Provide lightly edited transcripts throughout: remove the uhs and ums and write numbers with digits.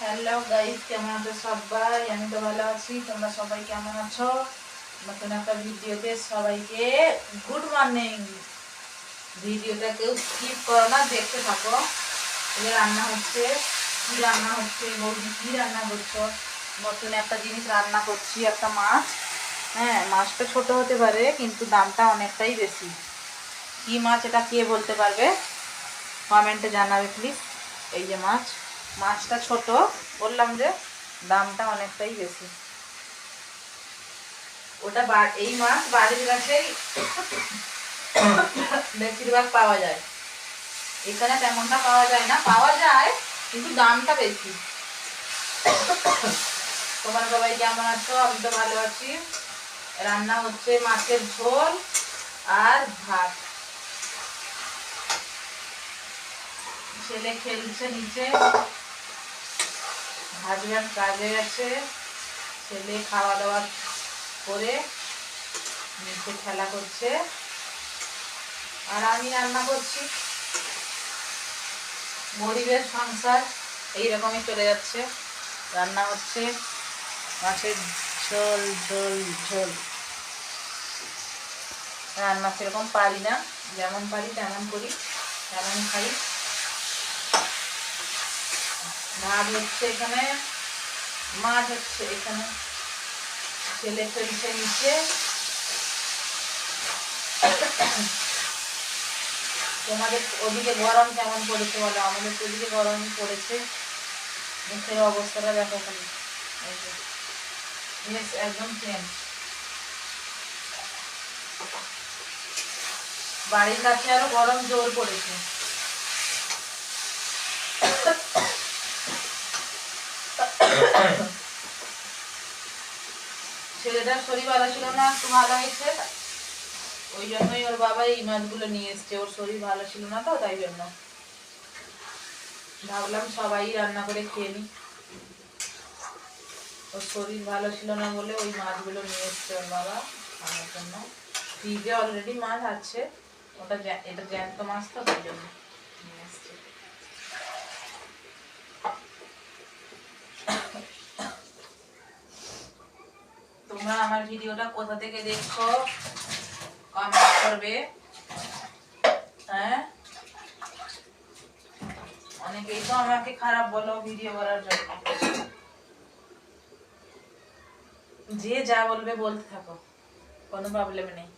Hello guys, কেমন আছো সবাই? আমি তো ভালো আছি। তোমরা সবাই কেমন আছো? নতুন একটা ভিডিওতে সবাইকে গুড মর্নিং। ভিডিওটা কেউ স্কিপ করো না, দেখতে থাকো। এবার রান্না হচ্ছে। কি রান্না হচ্ছে? বৌদি কি রান্না করছো? নতুন একটা জিনিস রান্না করছি, একটা মাছ। হ্যাঁ, মাছটা ছোট হতে পারে কিন্তু দামটা অনেকটাই বেশি। কি মাছ এটা কে বলতে পারবে? কমেন্টে জানাবে প্লিজ। এই যে মাছ, মাছটা ছোট, বললাম যে দামটা অনেকটাই বেশি। ওটা এই মাছ বাড়ির কাছেই বেশিরভাগ পাওয়া যায়। এখানে তেমনটা পাওয়া যায় না, পাওয়া যায় কিন্তু দামটা বেশি। তোমার সবাই কেমন আছো? আমি তো ভালো আছি। রান্না হচ্ছে মাছের ঝোল আর ভাত। ছেলে খেলছে নিচে, হাজব্যান্ড কাজে গেছে। ছেলে খাওয়া দাওয়া করে নিচে খেলা করছে আর আমি রান্না করছি। গরিবের সংসার এইরকমই চলে যাচ্ছে। রান্না হচ্ছে মাছের ঝোল ঝোল ঝোল। রান্না সেরকম পারি না, যেমন পারি তেমন করি, তেমন খাই। ভাত হচ্ছে এখানে, মাছ হচ্ছে এখানে। ছেলে ফেলছে নিচে। তোমাদের ওদিকে গরম কেমন পড়েছে বলো? আমাদের ওদিকে গরম পড়েছে। মুখের অবস্থাটা দেখো খালি, একদম চেঞ্জ। বাড়ির কাছে আরো গরম জোর পড়েছে। ছেলেটার শরীর ভালো ছিল না, একটু ভালো হয়েছে। ওই জন্যই ওর বাবা এই মাছগুলো নিয়ে এসছে। ওর শরীর ভালো ছিল না তো, তাই জন্য ভাবলাম সবাই রান্না করে খেয়ে নি। ওর শরীর ভালো ছিল না বলে ওই মাছগুলো নিয়ে এসছে ওর বাবা খাওয়ার জন্য। ফ্রিজে অলরেডি মাছ আছে, ওটা এটা জ্যান্ত মাছ তো, তাই জন্য নিয়ে এসছে। তোমরা আমার ভিডিওটা কোথা থেকে দেখছো কমেন্ট করবে। হ্যাঁ, অনেকেই তো আমাকে খারাপ বলো ভিডিও করার জন্য। যে যা বলবে বলতে থাকো, কোনো প্রবলেম নেই।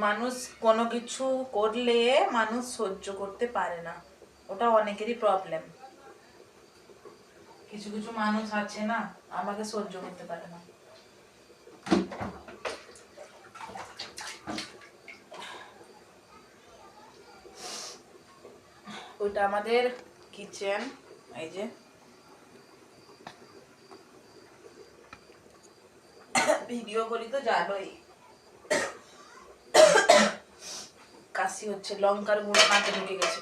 মানুষ কোনো কিছু করলে মানুষ সহ্য করতে পারে না, ওটা অনেকেরই প্রবলেম। কিছু কিছু মানুষ আছে না, আমাকে সহ্য করতে পারে না। ওটা আমাদের কিচেন। এই যে ভিডিও করি তো জানোই, কাশি হচ্ছে, লঙ্কার গুঁড়ো নাকে ঢুকে গেছে।